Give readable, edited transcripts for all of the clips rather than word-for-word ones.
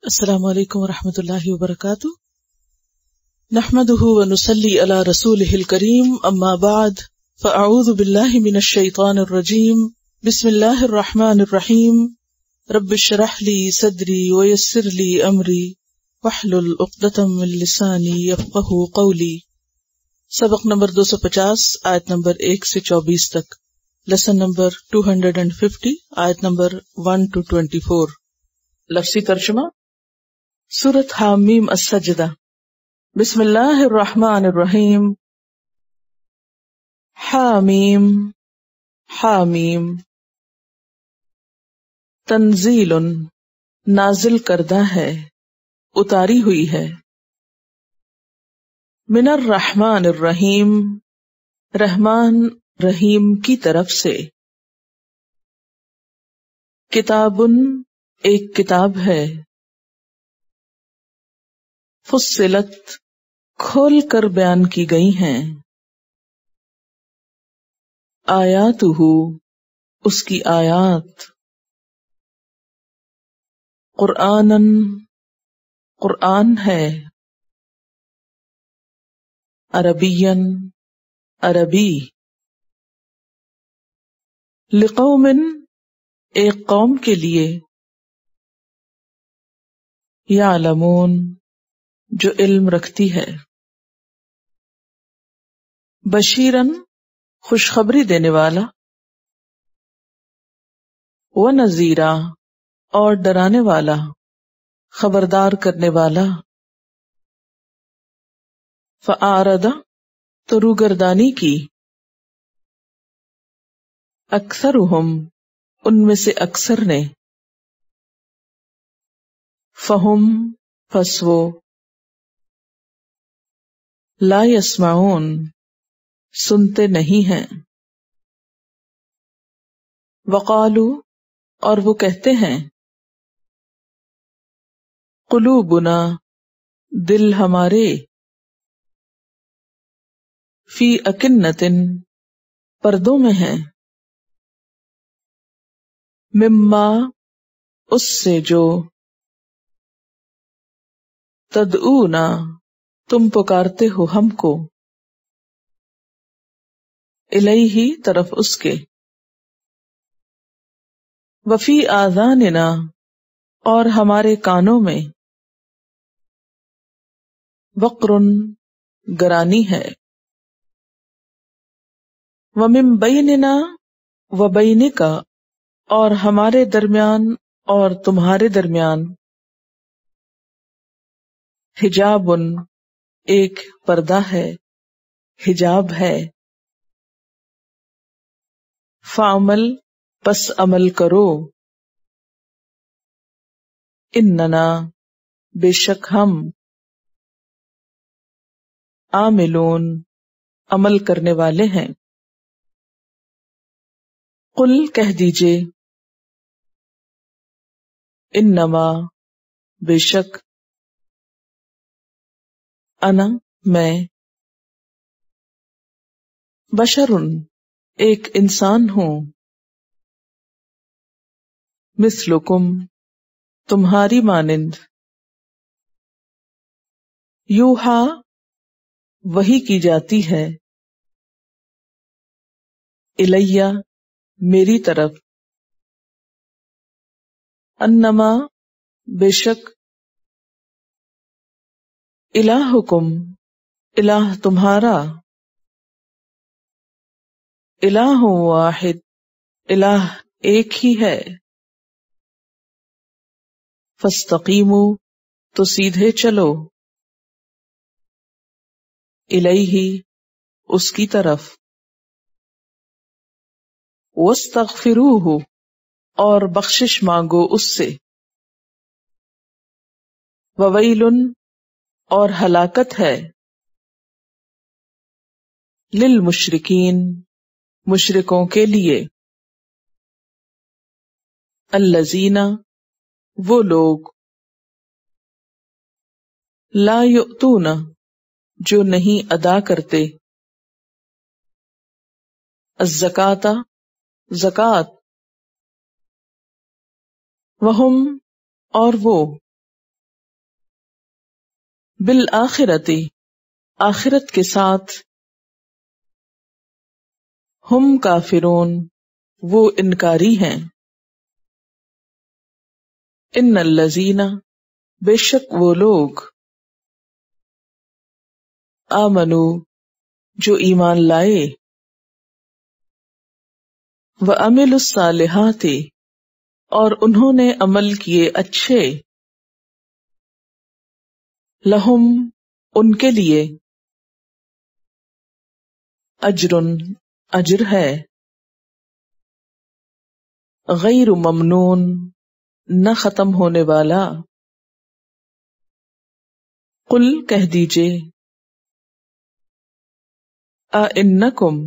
السلام علیکم ورحمۃ اللہ وبرکاتہ، نحمده ونصلی علی رسوله الکریم، اما بعد فاعوذ باللہ من الشیطان الرجیم، بسم اللہ الرحمن الرحیم، رب اشرح لی صدری ویسر لی امری واحلل عقدۃ من لسانی یفقہوا قولی۔ سبق نمبر 250، آیت نمبر 1 سے 24 تک، لیسن نمبر 250، آیت نمبر 1 to 24۔ لفظی ترجمہ: سورۃ حامیم السجدہ۔ بسم اللہ الرحمن الرحیم۔ حامیم حامیم، تنزیل نازل کردہ ہے، اتاری ہوئی ہے، من الرحمن الرحیم، رحمان رحیم کی طرف سے، کتاب ایک کتاب ہے، فصلت کھول کر بیان کی گئی ہیں، آیاتہ اس کی آیات، قرآناً قرآن ہے، عربیاً عربی، لقوم ایک قوم کے لیے، یعلمون جو علم رکھتی ہے، بشیراً خوشخبری دینے والا، ونذیرا اور ڈرانے والا، خبردار کرنے والا، فأعرض تو روگردانی کی، اکثرہم ان میں سے اکثر نے، فہم پس وہ، لا یسمعون سنتے نہیں ہیں، وقالو اور وہ کہتے ہیں، قلوبنا دل ہمارے، فی اکنتن پردوں میں ہیں، مما اس سے جو، تدعونا تم پکارتے ہو ہم کو، الیہ طرف اس کے، وفی آذاننا اور ہمارے کانوں میں، وقرن گرانی ہے، ومن بیننا وبینک اور ہمارے درمیان اور تمہارے درمیان، حجاب ایک پردہ ہے، حجاب ہے، فعمل پس عمل کرو، اننا بے شک ہم، عاملون عمل کرنے والے ہیں، قل کہہ دیجئے، انما بے شک، انا میں، بشرن ایک انسان ہوں، مثلکم تمہاری مانند، یوحا وحی کی جاتی ہے، الیہ میری طرف، انما بے شک، الہکم الہ تمہارا، الہ واحد الہ ایک ہی ہے، فاستقیموا تو سیدھے چلو، الیہ اس کی طرف، واستغفروہ اور بخشش مانگو اس سے، وویل اور ہلاکت ہے، للمشرکین مشرکوں کے لیے، الذین وہ لوگ، لا یؤتون جو نہیں ادا کرتے، الزکاۃ زکوٰۃ، وہم اور وہ، بالآخرتی آخرت کے ساتھ، ہم کافرون وہ انکاری ہیں، ان الذین بے شک وہ لوگ، آمنو جو ایمان لائے، وعملوا الصالحات اور انہوں نے عمل کیے اچھے، لہم ان کے لیے، اجر اجر ہے، غیر ممنون نہ ختم ہونے والا، قل کہہ دیجئے، اِنکم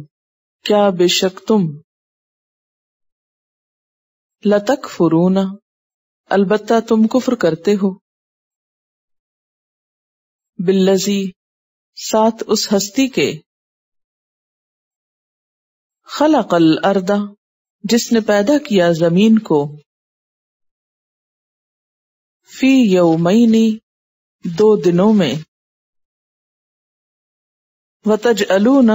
کیا بے شک تم، لتکفرون البتہ تم کفر کرتے ہو، بالذی ساتھ اس ہستی کے، خلق الارض جس نے پیدا کیا زمین کو، فی یومین دو دنوں میں، وتجعلون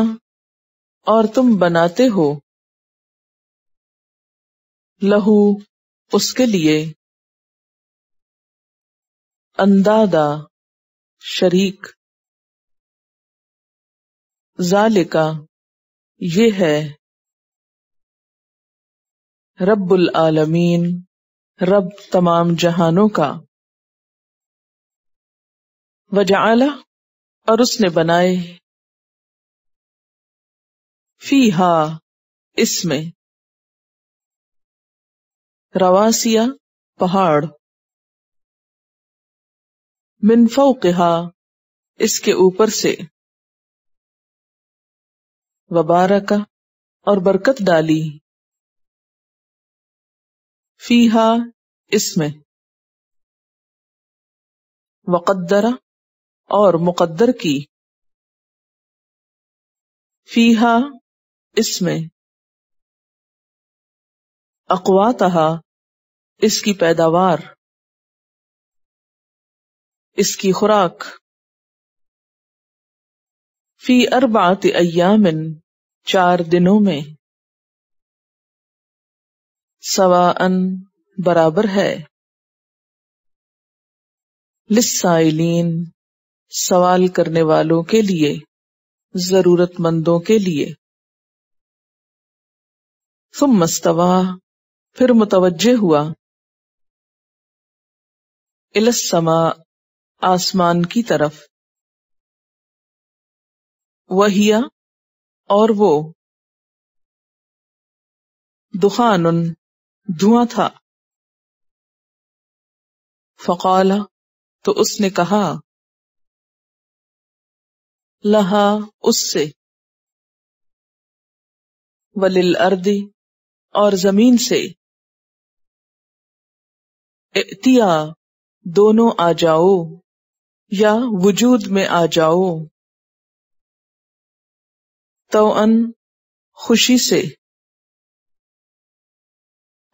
اور تم بناتے ہو، لہو اس کے لیے، اندادا شریک، ذالکا یہ ہے، رب العالمین رب تمام جہانوں کا، وجعل اور اس نے بنائے، فیہا اس میں، رواسیا پہاڑ، من فوقہا اس کے اوپر سے، وبارک اور برکت ڈالی، فیہا اس میں، وقدر اور مقدر کی، فیہا اس میں، اقواتہا اس کی پیداوار، اس کی خوراک، فی اربعۃ ایام 4 دنوں میں، سواء برابر ہے، للسائلین سوال کرنے والوں کے لیے، ضرورت مندوں کے لیے، ثم استوی پھر متوجہ ہوا، الی السماء آسمان کی طرف، وہی اور وہ، دخان دھواں تھا، فقال تو اس نے کہا، لہا اس سے، وللارض اور زمین سے، ائتیا دونوں آ جاؤ، یا وجود میں آ جاؤ، توأن خوشی سے،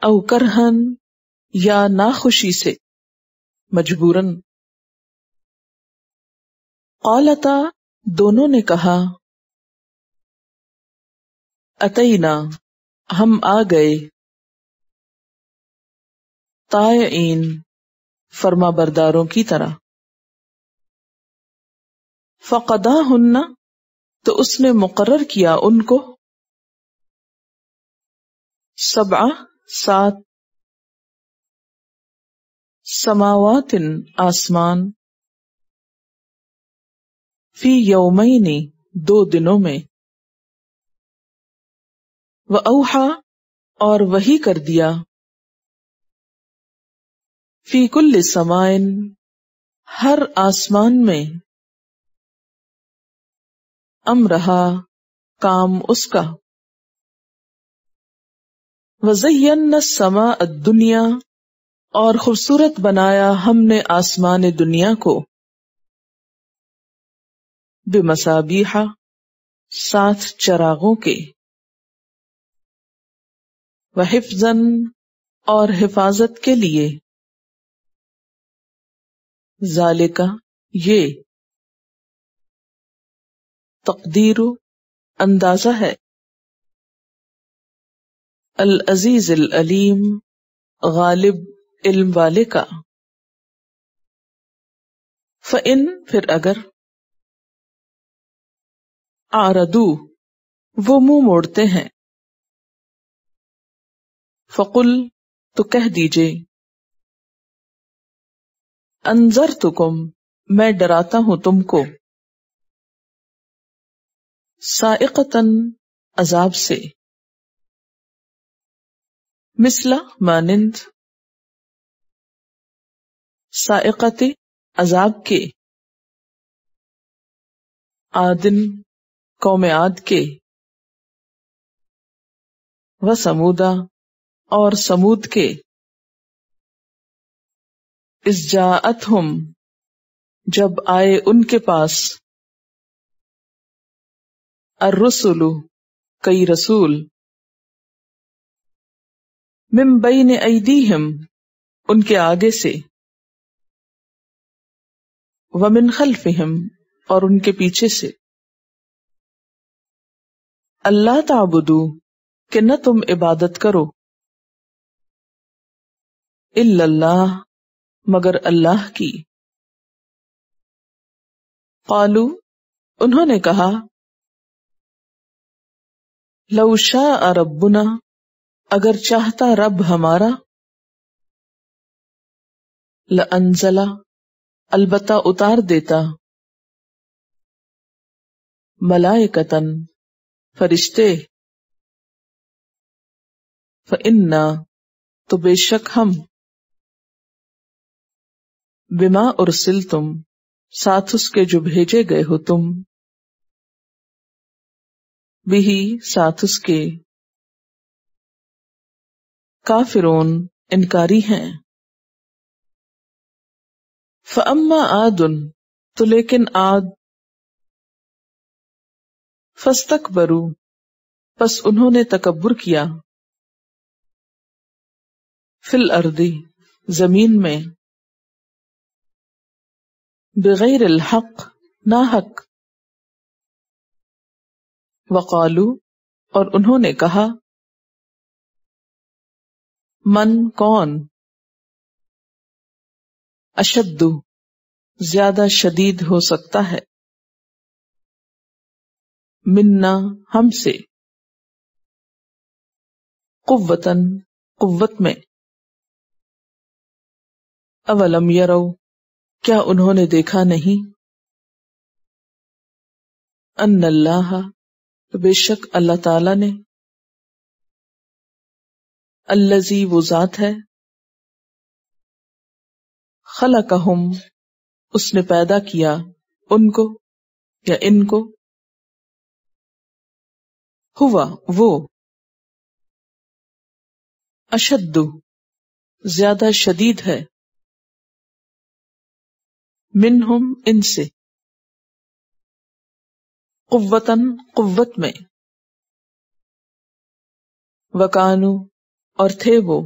او کرہن یا ناخوشی سے، مجبوراً، قالتا دونوں نے کہا، اتینا ہم آ گئے، طائعین فرما برداروں کی طرح، فقضاہن تو اس نے مقرر کیا ان کو، 7 سماوات آسمان، فی یومین 2 دنوں میں، وأوحا اور وحی کر دیا، فی کل سماء ہر آسمان میں، امرہا کام اس کا، وزینا السماء الدنیا اور خوبصورت بنایا ہم نے آسمان دنیا کو، بمصابیح 7 چراغوں کے، وحفظاً اور حفاظت کے لیے، ذالک یہ، تقدیر اندازہ ہے، العزیز العلیم غالب علم والے کا، فَإِن پھر اگر، اعرضوا وہ منہ موڑتے ہیں، فقل تو کہہ دیجئے، انذرتکم میں ڈراتا ہوں تم کو، صاعقۃً عذاب سے، مثل مانند، صاعقۃ عذاب کے، عادن قوم عاد کے، وثمودا اور سمود کے، اذ جاءتہم جب آئے ان کے پاس، الرسل کئی رسول، من بین ایدیہم ان کے آگے سے، ومن خلفہم اور ان کے پیچھے سے، اللہ تعبدوا کہ نہ تم عبادت کرو، الا اللہ مگر اللہ کی، قالوا انہوں نے کہا، لو شاء ربنا اگر چاہتا رب ہمارا، لانزل البتہ اتار دیتا، ملائکۃً فرشتے، فإنا تو بے شک ہم، بما ارسلتم ساتھ اس کے جو بھیجے گئے ہو تم، بہ ساتھ اس کے، کافرون انکاری ہیں، فاما عاد تو لیکن عاد، فاستکبروا پس انہوں نے تکبر کیا، فی الارض زمین میں، بغیر الحق ناحق، وقالوا اور انہوں نے کہا، من کون، اشد زیادہ شدید ہو سکتا ہے، منا ہم سے، قوتاً قوت میں، اولم یروا کیا انہوں نے دیکھا نہیں، ان اللہ بے شک اللہ تعالی نے، الذی وہ ذات ہے، خلقہم اس نے پیدا کیا ان کو یا ان کو، ہوا وہ، اشد زیادہ شدید ہے، منہم ان سے، قوتاً قوت میں، وکانوا اور تھے وہ،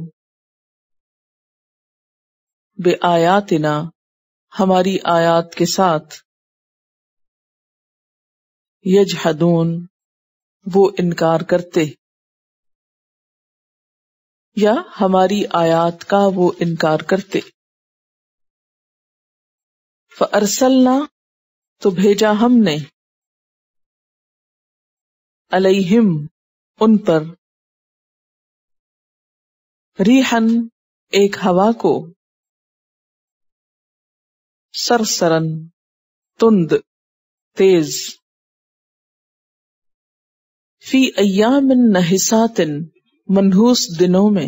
بآیاتنا ہماری آیات کے ساتھ، یجحدون وہ انکار کرتے، یا ہماری آیات کا وہ انکار کرتے، فارسلنا تو بھیجا ہم نے، علیہم ان پر، ریحن ایک ہوا کو، سرسرن تند تیز، فی ایام نحسات منحوس دنوں میں،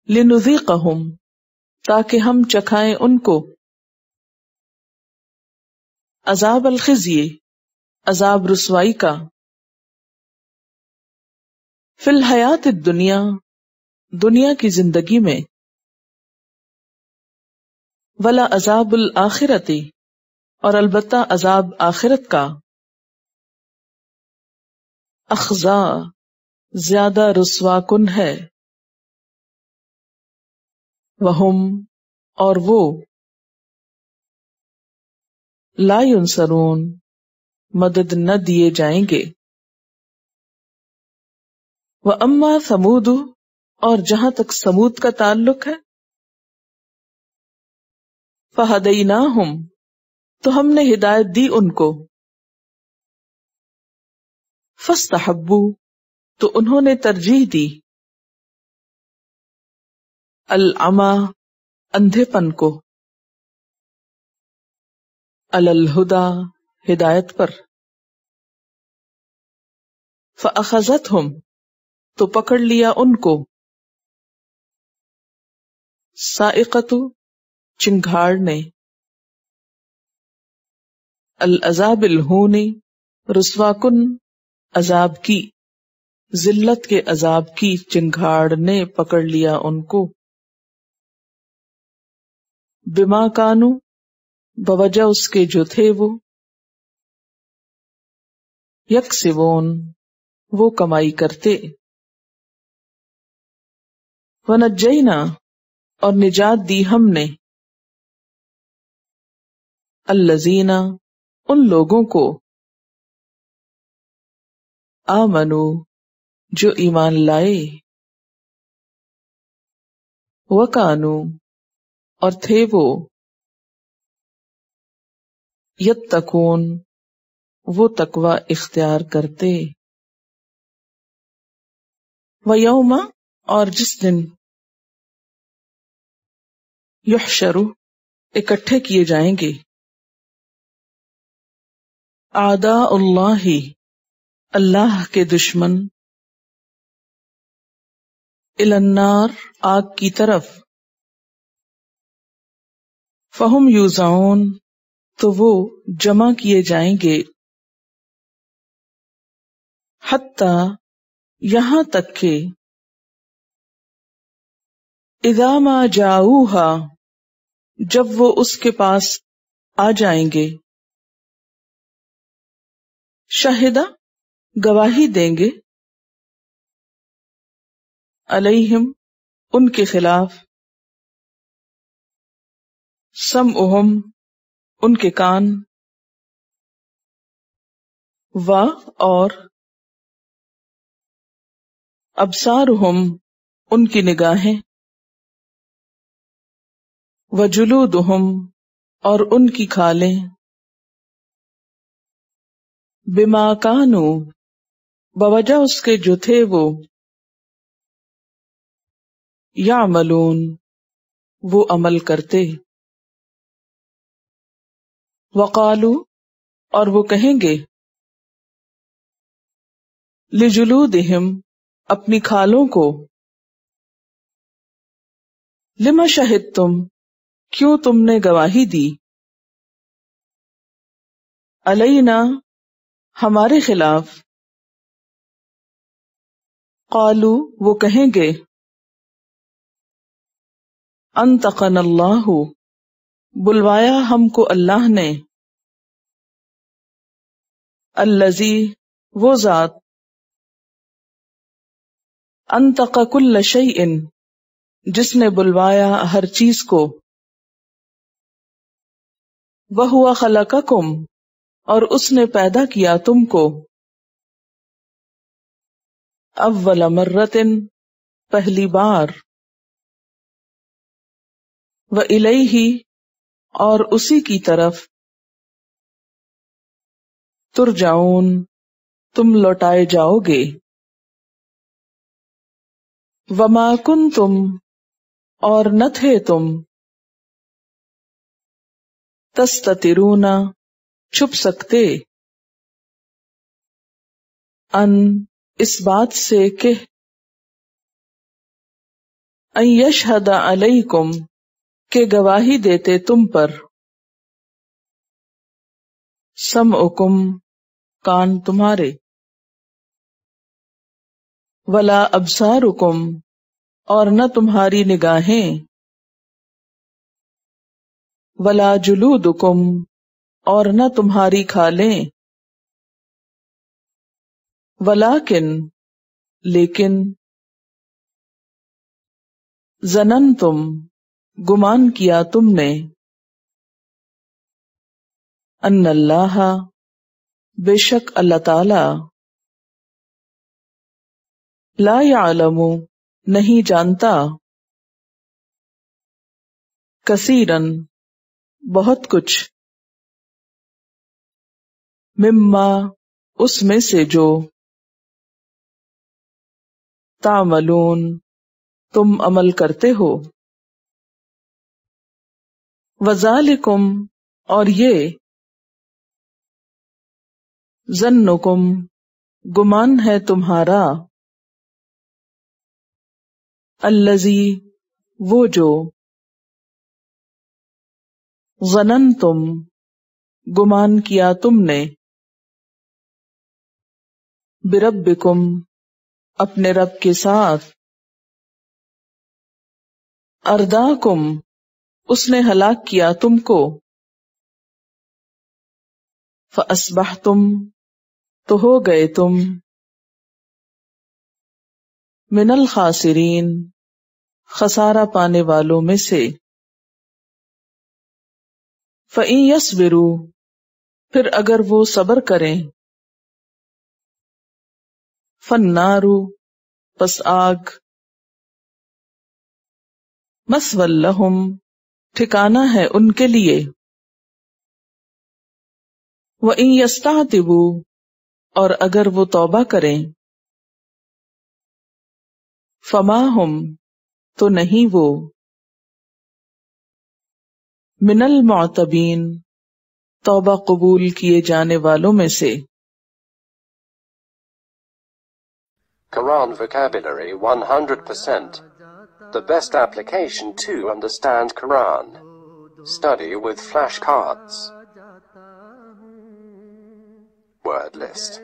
لنذیقہم تاکہ ہم چکھائیں ان کو، عذاب الخزی عذاب رسوائی کا، فی الحیات الدنیا دنیا کی زندگی میں، ولا عذاب الآخرۃ اور البتہ عذاب آخرت کا، اخزا زیادہ رسوا کن ہے، وہم اور وہ، لا ینصرون مدد نہ دیے جائیں گے. وَأَمَّا ثَمُودُ اور جہاں تک سمود کا تعلق ہے، فَهَدَيْنَاهُمْ تو ہم نے ہدایت دی ان کو، فَاسْتَحَبُّوا تو انہوں نے ترجیح دی، الْعَمَى اندھے پن کو، عَلَى الْهُدَى ہدایت پر، فَأَخَذَتْهُمْ تو پکڑ لیا ان کو، صاعقۃ چنگھاڑ نے، العذاب الہون رسوا کن عذاب کی، ذلت کے عذاب کی چنگھاڑ نے پکڑ لیا ان کو، بما کانوا بوجہ اس کے جو تھے وہ، یکسبون وہ کمائی کرتے، ونجینا اور نجات دی ہم نے، الذین ان لوگوں کو، آمنو جو ایمان لائے، وکانو اور تھے وہ، یتقون وہ تقوی اختیار کرتے، ویوم اور جس دن، یحشر اکٹھے کیے جائیں گے، اعداء اللہ اللہ کے دشمن، الی النار آگ کی طرف، فہم یوزعون تو وہ جمع کیے جائیں گے، حتی یہاں تک کہ، اذا ما جاؤہا جب وہ اس کے پاس آ جائیں گے، شہدہ گواہی دیں گے، علیہم ان کے خلاف، سمعہم ان کے کان، و اور ابصارہم ان کی نگاہیں، وجلودہم اور ان کی کھالیں، بما کانوا بوجہ اس کے جو تھے وہ، یعملون وہ عمل کرتے، وقالو اور وہ کہیں گے، لجلودہم اپنی کھالوں کو، لما شہدتم کیوں تم نے گواہی دی، علینا ہمارے خلاف، قالو وہ کہیں گے، انطقنا اللہ بلوایا ہم کو اللہ نے، الذی وہ ذات، انطق کل شیء جس نے بلوایا ہر چیز کو، وہو خلقکم اور اس نے پیدا کیا تم کو، اول مرۃ پہلی بار، وإلیہ اور اسی کی طرف، ترجعون تم لوٹائے جاؤ گے، وما کنتم اور نہ تھے تم، تستترون چھپ سکتے، ان اس بات سے کہ، ان یشہد علیکم کہ گواہی دیتے تم پر، سمعکم کان تمہارے، ولا ابصارکم اور نہ تمہاری نگاہیں، ولا جلودکم اور نہ تمہاری کھالیں، ولیکن لیکن، ظننتم گمان کیا تم نے، ان اللہ بے شک اللہ تعالی لا یعلم نہیں جانتا کثیرن بہت کچھ مما اس میں سے جو تعملون تم عمل کرتے ہو وذالکم اور یہ ظنکم گمان ہے تمہارا الذی وہ جو ظننتم گمان کیا تم نے بربکم اپنے رب کے ساتھ ارداکم اس نے ہلاک کیا تم کو فاصبحتم تو ہو گئے تم من الخاسرین خسارہ پانے والوں میں سے فَإِن يَصْبِرُوا پھر اگر وہ صبر کریں فَالنَّارُ پس آگ مَثْوًى لَهُمْ ٹھکانہ ہے ان کے لیے وَإِن يَسْتَعْتِبُوا اور اگر وہ توبہ کریں فَمَا هُمْ تو نہیں وہ من المعتبین توبہ قبول کیے جانے والوں میں سے Quran vocabulary 100%. The best application to understand Quran. Study with flashcards. Word list.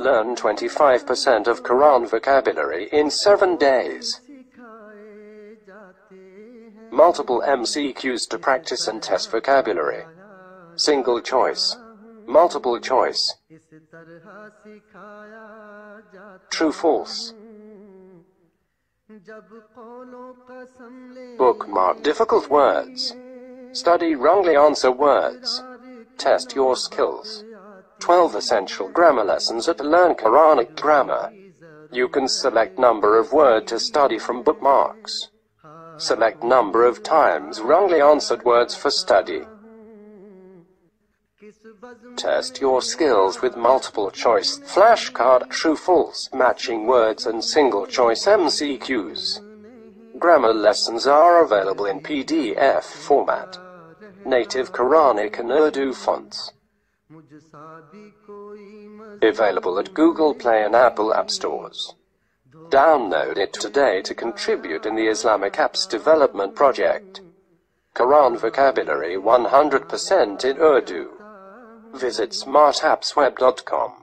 Learn 25% of Quran vocabulary in 7 days. Multiple MCQs to practice and test vocabulary. Single choice. Multiple choice. True false. Bookmark difficult words. Study wrongly answer words. Test your skills. 12 essential grammar lessons at Learn Quranic Grammar. You can select number of word to study from bookmarks. Select number of times wrongly answered words for study. Test your skills with multiple choice flashcard true false matching words and single choice MCQs. Grammar lessons are available in PDF format. Native Quranic and Urdu fonts. Available at Google Play and Apple App Stores. Download it today to contribute in the Islamic Apps Development Project. Quran vocabulary 100% in Urdu. Visit smartappsweb.com.